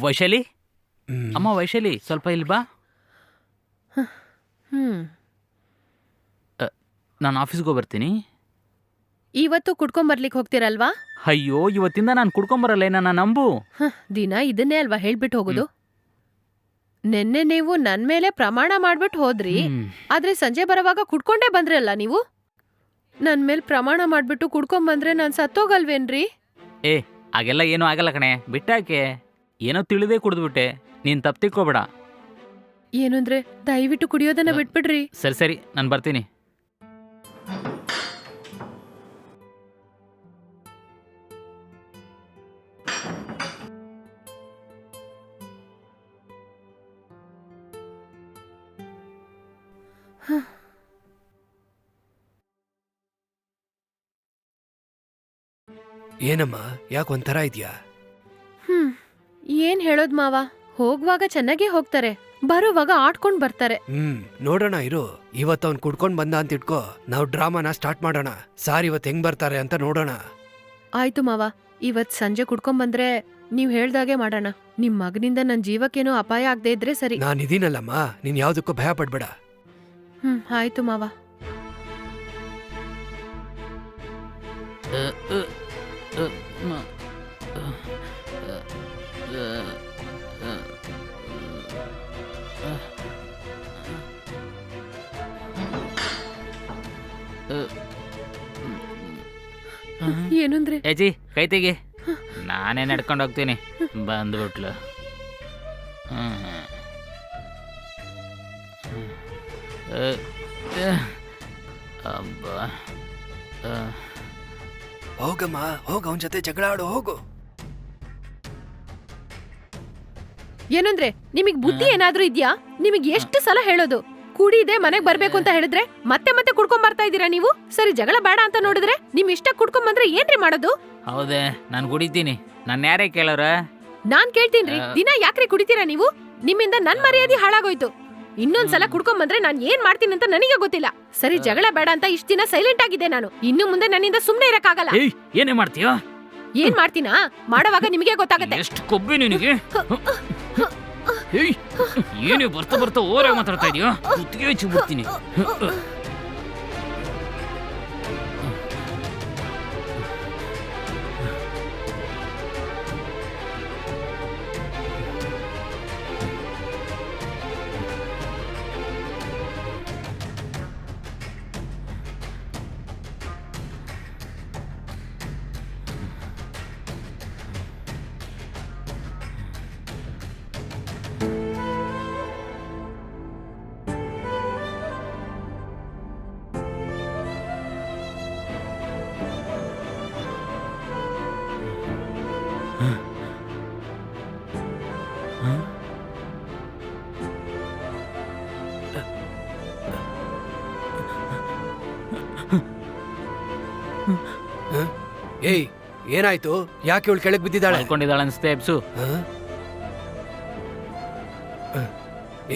ವೈಶಾಲಿ, ಅಮ್ಮ ವೈಶಾಲಿ, ಸ್ವಲ್ಪ ಇಲ್ಲಿ ಬಾ. ನಾನು ಆಫೀಸ್ಗೆ ಹೋಗ್ಬರ್ತೀನಿ. ಇವತ್ತು ಕುಡ್ಕೊಂಬರ್ಲಿಕ್ಕೆ ಹೋಗ್ತೀರಲ್ವಾ? ಅಯ್ಯೋ, ಇವತ್ತಿಂದ ನಾನು ಕುಡ್ಕೊಂಬರಲ್ಲ, ನನ್ನ ನಂಬು. ದಿನ ಇದನ್ನೇ ಅಲ್ವಾ ಹೇಳ್ಬಿಟ್ಟು ಹೋಗೋದು. ನೆನ್ನೆ ನೀವು ನನ್ ಮೇಲೆ ಪ್ರಮಾಣ ಮಾಡ್ಬಿಟ್ಟು ಹೋದ್ರಿ, ಆದ್ರೆ ಸಂಜೆ ಬರೋವಾಗ ಕುಡ್ಕೊಂಡೇ ಬಂದ್ರಲ್ಲ ನೀವು. ನನ್ ಮೇಲ್ ಪ್ರಮಾಣ ಮಾಡ್ಬಿಟ್ಟು ಕುಡ್ಕೊಂಬಂದ್ರೆ ನಾನ್ ಸತ್ತೋಗಲ್ವೇನ್ರಿ? ಏ, ಹಾಗೆಲ್ಲ ಏನೂ ಆಗಲ್ಲ ಕಣೆ, ಬಿಟ್ಟಾಕೆ. ಏನೋ ತಿಳಿದೇ ಕುಡಿದ್ಬಿಟ್ಟೆ, ನೀನು ತಪ್ಪು ತಿಳ್ಕೊಬೇಡ. ಏನಂದ್ರೆ ದಯವಿಟ್ಟು ಕುಡಿಯೋದನ್ನ ಬಿಟ್ಬಿಡ್ರಿ. ಸರಿ ಸರಿ, ನಾನು ಬರ್ತೀನಿ. ಏನಮ್ಮ, ಯಾಕೆ ಒಂಥರ ಇದೆಯಾ? ಏನ್ ಹೇಳೋದ್ ಮಾವ, ಹೋಗುವಾಗ ಚೆನ್ನಾಗೇ ಹೋಗ್ತಾರೆ, ಬರುವಾಗ ಆಡ್ಕೊಂಡ್ ಬರ್ತಾರೆ. ನೋಡೋಣ ಇರು. ಇವತ್ತು ಅವ್ನು ಕುಡ್ಕೊಂಡ್ ಬಂದ ಅಂತ ಇಟ್ಕೋ, ನಾವು ಡ್ರಾಮಾನ ಸ್ಟಾರ್ಟ್ ಮಾಡೋಣ. ಸಾರ್ ಇವತ್ತು ಹೆಂಗ್ ಬರ್ತಾರೆ ಅಂತ ನೋಡೋಣ. ಆಯ್ತು ಮಾವ, ಇವತ್ ಸಂಜೆ ಕುಡ್ಕೊಂಡ್ ಬಂದ್ರೆ ನೀವ್ ಹೇಳ್ದಾಗೆ ಮಾಡೋಣ. ನಿಮ್ ಮಗನಿಂದ ನನ್ ಜೀವಕ್ಕೇನೋ ಅಪಾಯ ಆಗದೆ ಇದ್ರೆ ಸರಿ. ನಾನಿದೀನಲ್ಲಮ್ಮ, ನೀನ್ ಯಾವ್ದಕ್ಕೂ ಭಯ ಪಡ್ಬೇಡ. ಆಯ್ತು ಮಾವ. ಏನಂದ್ರೆ ಏಜಿ, ಕೈ ತೆಗಿ, ನಾನೇ ನಡ್ಕೊಂಡು ಹೋಗ್ತೀನಿ. ಬಂದ್ಬಿಟ್ಲು. ಹೋಗಮ್ಮ, ಹೋಗ, ಅವನ ಜೊತೆ ಜಗಳ ಆಡು, ಹೋಗು. ಏನಂದ್ರೆ ನಿಮಗ್ ಬುದ್ಧಿ ಏನಾದ್ರೂ ಇದ್ಯಾ? ನಿಮಗ್ ಎಷ್ಟು ಸಲ ಹೇಳೋದು, ಕುಡಿದೆ ಮನೆಗ್ ಬರ್ಬೇಕು ಅಂತ ಹೇಳಿದ್ರೆ ಮತ್ತೆ ಮತ್ತೆ ಕುಡ್ಕೊಂಡ್ ಬರ್ತಾ ಇದೀರಾ ನೀವು. ಸರಿ, ಜಗಳ ಬೇಡ ಅಂತ ನೋಡಿದ್ರೆ ನಿಮ್ ಇಷ್ಟ ಕುಡ್ಕೊಂಡ್ ಬಂದ್ರೆ ಏನ್ರಿ ಮಾಡೋದು? ಹೌದೇ, ನಾನು ಕುಡಿತೀನಿ. ನನ್ನ ಯಾರೇ ಕೇಳೋರ? ನಾನ್ ಕೇಳ್ತೀನ್ರಿ, ದಿನ ಯಾಕ್ರಿ ಕುಡಿತೀರಾ ನೀವು? ನಿಮ್ಮಿಂದ ನನ್ ಮರ್ಯಾದೆ ಹಾಳಾಗೋಯ್ತು. ಇನ್ನೊಂದ್ಸಲ ಕುಡ್ಕೊಂಡ್ ಬಂದ್ರೆ ನಾನ್ ಏನ್ ಮಾಡ್ತೀನಿ ಅಂತ ನನಗೆ ಗೊತ್ತಿಲ್ಲ. ಸರಿ, ಜಗಳ ಬೇಡ ಅಂತ ಇಷ್ಟ ದಿನ ಸೈಲೆಂಟ್ ಆಗಿದ್ದೆ ನಾನು. ಇನ್ನು ಮುಂದೆ ನನ್ನಿಂದ ಸುಮ್ನೆ ಇರಕ್ಕಾಗಲ್ಲ. ಏನೇ ಮಾಡ್ತೀಯೋ? ಏನ್ ಮಾಡ್ತೀನಾ? ಮಾಡೋವಾಗ ನಿಮಗೆ ಗೊತ್ತಾಗತ್ತೆ. ಎಷ್ಟು ಕೊಬ್ಬಿ ನಿನಗೆ. ಏನೇ ಬರ್ತಾ ಬರ್ತಾ ಓರಾಗಿ ಮಾತಾಡ್ತಾ ಇದೀಯೋ, ಕುತ್ತಿಗೆ ಹಚ್ಚಿಬಿಡ್ತೀನಿ. ಏಯ್, ಏನಾಯ್ತು? ಯಾಕೆ ಇವಳು ಕೆಳಗೆ ಬಿದ್ದಿದ್ದಾಳೆ? ಅನ್ಕೊಂಡಿದ್ದಾಳೆ ಅನ್ಸುತ್ತೆ ಎಬ್ಸು.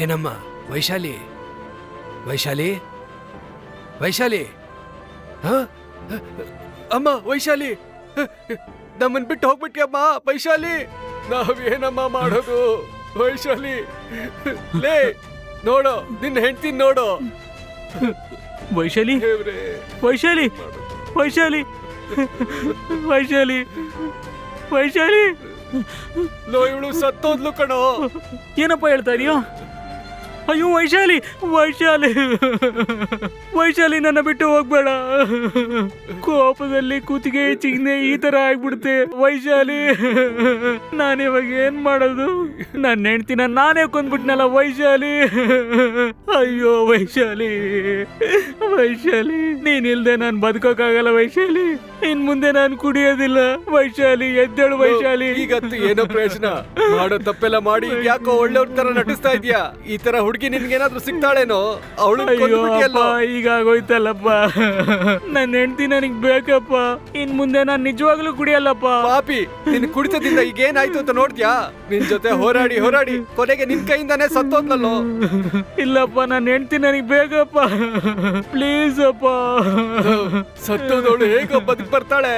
ಏನಮ್ಮ ವೈಶಾಲಿ? ವೈಶಾಲಿ, ವೈಶಾಲಿ, ಅಮ್ಮ ವೈಶಾಲಿ, ನಮ್ಮನ್ ಬಿಟ್ಟು ಹೋಗ್ಬಿಟ್ಯಮ್ಮ ವೈಶಾಲಿ. ನಾವೇನಮ್ಮ ಮಾಡೋದು ವೈಶಾಲಿ? ಲೇ ನೋಡೋ, ನಿನ್ನ ಹೆಂಡ್ತಿ ನೋಡೋ. ವೈಶಾಲಿ, ವೈಶಾಲಿ, ವೈಶಾಲಿ, ವೈಶಾಲಿ, ವೈಶಾಲಿ, ಲೋ ಇವಳು ಸತ್ತೋದ್ಲು ಕಣೋ. ಏನಪ್ಪ ಹೇಳ್ತಾ ಇದೀಯೋ? ಅಯ್ಯೋ ವೈಶಾಲಿ, ವೈಶಾಲಿ, ವೈಶಾಲಿ, ನನ್ನ ಬಿಟ್ಟು ಹೋಗ್ಬೇಡ. ಕೋಪದಲ್ಲಿ ಕುತ್ತಿಗೆ ಚಿಗ್ನೆ ಈ ತರ ಆಗ್ಬಿಡುತ್ತೆ ವೈಶಾಲಿ. ನಾನಿವಾಗ ಏನ್ ಮಾಡೋದು? ನನ್ನ ಹೆಂಡ್ತಿನ ನಾನೇ ಕೊಂದ್ಬಿಟ್ನಲ್ಲ ವೈಶಾಲಿ. ಅಯ್ಯೋ ವೈಶಾಲಿ, ವೈಶಾಲಿ, ನೀನಿಲ್ದೆ ನಾನು ಬದುಕೋಕ್ಕಾಗಲ್ಲ ವೈಶಾಲಿ. ಇನ್ ಮುಂದೆ ನಾನು ಕುಡಿಯೋದಿಲ್ಲ ವೈಶಾಲಿ. ಎದ್ದೇಳು ವೈಶಾಲಿ. ಈಗಂತೂ ಏನೋ ಪ್ರಯೋಜನ? ಮಾಡೋ ತಪ್ಪೆಲ್ಲ ಮಾಡಿ ಯಾಕೋ ಒಳ್ಳೆಯವ್ರ ತರ ನಟಿಸ್ತಾ ಇದ್ಯಾ. ಈ ತರ ಹುಡುಗಿ ನಿನ್ಗೇನಾದ್ರೂ ಸಿಗ್ತಾಳೇನೋ? ಅವಳು ಈಗ ಆಗೋಯ್ತಲ್ಲಪ್ಪ. ನನ್ನ ಹೆಂಡತಿ ನನಗ್ ಬೇಕಪ್ಪ. ಇನ್ ಮುಂದೆ ನಾನ್ ನಿಜವಾಗ್ಲೂ ಕುಡಿಯಲ್ಲಪ್ಪ. ಪಾಪಿ, ನಿನ್ ಕುಡಿತದಿಂದ ಈಗ ಏನಾಯ್ತು ಅಂತ ನೋಡ್ದ್ಯಾ? ನಿನ್ ಜೊತೆ ಹೋರಾಡಿ ಹೋರಾಡಿ ಕೊನೆಗೆ ನಿನ್ ಕೈಯಿಂದಾನೇ ಸತ್ತೋದ್ನಲ್ಲೋ. ಇಲ್ಲಪ್ಪ, ನನ್ನ ಹೆಂಡತಿ ನನಗ್ ಬೇಕಪ್ಪ. ಪ್ಲೀಸ್ ಅಪ್ಪ. ಸತ್ತೋದವಳು ಹೇಗೋ ಬದುಕ್ ಬರ್ತಾಳೆ.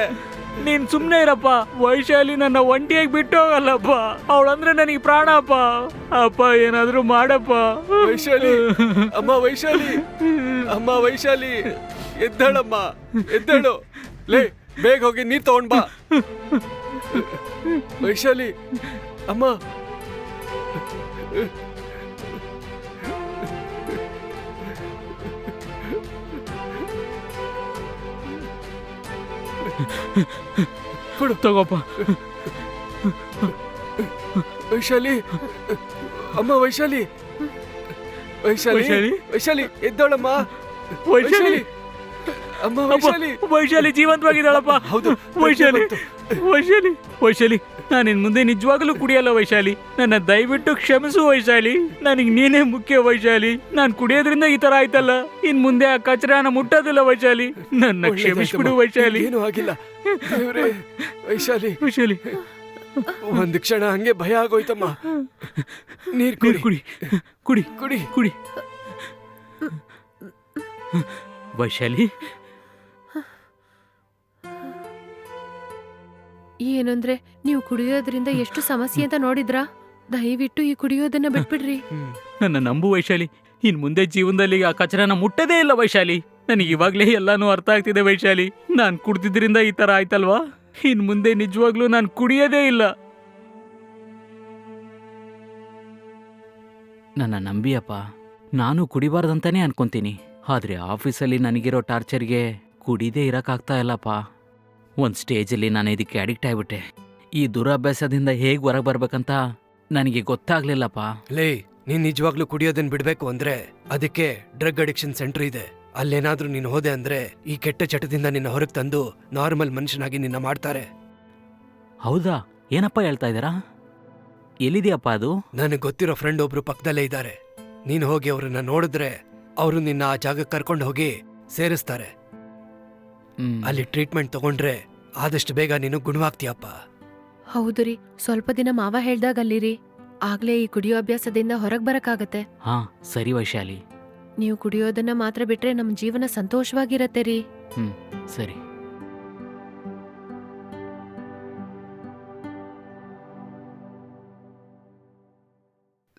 ನೀನ್ ಸುಮ್ನೆ ಇರಪ್ಪ. ವೈಶಾಲಿ ನನ್ನ ಒಂಟಿಯಾಗಿ ಬಿಟ್ಟು ಹೋಗಲ್ಲಪ್ಪ. ಅವಳಂದ್ರೆ ನನಗೆ ಪ್ರಾಣ ಅಪ್ಪ. ಅಪ್ಪ ಏನಾದ್ರೂ ಮಾಡಪ್ಪ. ವೈಶಾಲಿ, ಅಮ್ಮ ವೈಶಾಲಿ, ಅಮ್ಮ ವೈಶಾಲಿ, ಎದ್ದೇಳಮ್ಮ, ಎದ್ದೇಳು. ಲೇ, ಬೇಗ ಹೋಗಿ ನೀರ್ ತಗೊಂಡ್ ಬಾ. ವೈಶಾಲಿ, ಅಮ್ಮ. ಕೊಡು, ತಗೋಪ್ಪ. ವೈಶಾಲಿ, ಅಮ್ಮ ವೈಶಾಲಿ, ವೈಶಾಲಿ, ವೈಶಾಲಿ? ವೈಶಾಲಿ ಎದ್ದೋಳಮ್ಮ. ವೈಶಾಲಿ, ಅಮ್ಮ ಅಪ್ಪ, ವೈಶಾಲಿ. ವೈಶಾಲಿ ಜೀವಂತವಾಗಿದ್ದಾಳಪ್ಪ. ಹೌದು, ವೈಶಾಲಿ, ವೈಶಾಲಿ, ವೈಶಾಲಿ, ನಾನಿನ್ ಮುಂದೆ ನಿಜವಾಗ್ಲೂ ಕುಡಿಯಲ್ಲ ವೈಶಾಲಿ. ನನ್ನ ದಯವಿಟ್ಟು ಕ್ಷಮಿಸು ವೈಶಾಲಿ. ನನಗೆ ನೀನೇ ಮುಖ್ಯ ವೈಶಾಲಿ. ನಾನು ಕುಡಿಯೋದ್ರಿಂದ ಈ ತರ ಆಯ್ತಲ್ಲ. ಇನ್ ಮುಂದೆ ಆ ಕಚರಾನ ಮುಟ್ಟೋದಿಲ್ಲ ವೈಶಾಲಿ. ನನ್ನ ಕ್ಷಮಿಸ್ಬಿಡು ವೈಶಾಲಿ. ಏನೂ ಆಗಿಲ್ಲ ದೇವ್ರೇ. ವೈಶಾಲಿ, ವೈಶಾಲಿ, ಒಂದು ಕ್ಷಣ ಹಂಗೆ ಭಯ ಆಗೋಯ್ತಮ್ಮ. ನೀರ್ ನೀರು ಕುಡಿ, ಕುಡಿ, ಕುಡಿ, ಕುಡಿ. ಕುಡಿ. ವೈಶಾಲಿ, ಏನಂದ್ರೆ ನೀವು ಕುಡಿಯೋದ್ರಿಂದ ಎಷ್ಟು ಸಮಸ್ಯೆ ಅಂತ ನೋಡಿದ್ರಾ? ದಯವಿಟ್ಟು ಈ ಕುಡಿಯೋದನ್ನ ಬಿಟ್ಬಿಡ್ರಿ. ನನ್ನ ನಂಬು ವೈಶಾಲಿ. ಇನ್ ಮುಂದೆ ಜೀವನದಲ್ಲಿ ಆ ಕಚರಾನ ಮುಟ್ಟದೇ ಇಲ್ಲ ವೈಶಾಲಿ. ನನಗೆ ಇವಾಗ್ಲೇ ಎಲ್ಲಾನು ಅರ್ಥ ಆಗ್ತಿದೆ ವೈಶಾಲಿ. ನಾನ್ ಕುಡ್ದಿದ್ರಿಂದ ಈ ತರ ಆಯ್ತಲ್ವಾ? ಇನ್ ಮುಂದೆ ನಿಜವಾಗ್ಲೂ ನಾನು ಕುಡಿಯೋದೇ ಇಲ್ಲ. ನನ್ನ ನಂಬಿಯಪ್ಪ. ನಾನು ಕುಡಿಬಾರ್ದಂತಾನೆ ಅನ್ಕೊಂತೀನಿ. ಆದ್ರೆ ಆಫೀಸಲ್ಲಿ ನನಗಿರೋ ಟಾರ್ಚರ್ಗೆ ಕುಡಿದೇ ಇರಕ್ಕಾಗ್ತಾ ಇಲ್ಲಪ್ಪ. ಒಂದ್ ಸ್ಟೇಜಲ್ಲಿ ನಾನು ಇದಕ್ಕೆ ಅಡಿಕ್ಟ್ ಆಗ್ಬಿಟ್ಟೆ. ಈ ದುರಭ್ಯಾಸದಿಂದ ಹೇಗ್ ಹೊರಗೆ ಬರ್ಬೇಕಂತ ನನಗೆ ಗೊತ್ತಾಗ್ಲಿಲ್ಲಪ್ಪ. ಲೇ, ನೀನ್ ನಿಜವಾಗ್ಲೂ ಕುಡಿಯೋದನ್ನ ಬಿಡ್ಬೇಕು ಅಂದ್ರೆ ಅದಕ್ಕೆ ಡ್ರಗ್ ಅಡಿಕ್ಷನ್ ಸೆಂಟರ್ ಇದೆ. ಅಲ್ಲೇನಾದ್ರೂ ನೀನು ಹೋದೆ ಅಂದ್ರೆ ಈ ಕೆಟ್ಟ ಚಟದಿಂದ ನಿನ್ನ ಹೊರಗೆ ತಂದು ನಾರ್ಮಲ್ ಮನುಷ್ಯನಾಗಿ ನಿನ್ನ ಮಾಡ್ತಾರೆ. ಹೌದಾ? ಏನಪ್ಪ ಹೇಳ್ತಾ ಇದ್ದೀರಾ? ಎಲ್ಲಿದೆಯಪ್ಪ ಅದು? ನನಗೆ ಗೊತ್ತಿರೋ ಫ್ರೆಂಡ್ ಒಬ್ರು ಪಕ್ಕದಲ್ಲೇ ಇದ್ದಾರೆ. ನೀನು ಹೋಗಿ ಅವ್ರನ್ನ ನೋಡಿದ್ರೆ ಅವರು ನಿನ್ನ ಆ ಜಾಗಕ್ಕೆ ಕರ್ಕೊಂಡು ಹೋಗಿ ಸೇರಿಸ್ತಾರೆ. ಅಲ್ಲಿ ಟ್ರೀಟ್ಮೆಂಟ್ ತಗೊಂಡ್ರೆ ಆದಷ್ಟು ಬೇಗ ನೀನು ಗುಣವಾಗ್ತೀಯಪ್ಪ. ಹೌದು ರೀ, ಸ್ವಲ್ಪ ದಿನ ಮಾವ ಹೇಳ್ದಾಗ ಅಲ್ಲಿರಿ. ಆಗ್ಲೇ ಈ ಕುಡಿಯೋ ಅಭ್ಯಾಸದಿಂದ ಹೊರಗ್ ಬರಕ್ಕಾಗತ್ತೆ. ಹಾ, ಸರಿ ವೈಶಾಲಿ. ನೀವು ಕುಡಿಯೋದನ್ನ ಮಾತ್ರ ಬಿಟ್ರೆ ನಮ್ ಜೀವನ ಸಂತೋಷವಾಗಿರತ್ತೆ ರೀ. ಸರಿ.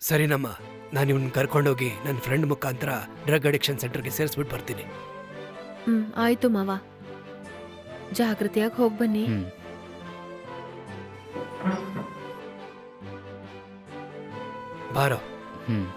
ಸರಿನಮ್ಮ, ನಾನು ಇವ್ನ ಕರ್ಕೊಂಡೋಗಿ ನನ್ನ ಫ್ರೆಂಡ್ ಮುಖಾಂತರ ಡ್ರಗ್ ಅಡಿಕ್ಷನ್ ಸೆಂಟರ್ಗೆ ಸೇರಿಸ್ಬಿಟ್ಟು ಬರ್ತೀನಿ. ಆಯ್ತು ಮಾವ, ಜಾಗೃತಿಯಾಗಿ ಹೋಗ್ಬನ್ನಿ. ಬಾರೋ. ಹ್ಮ್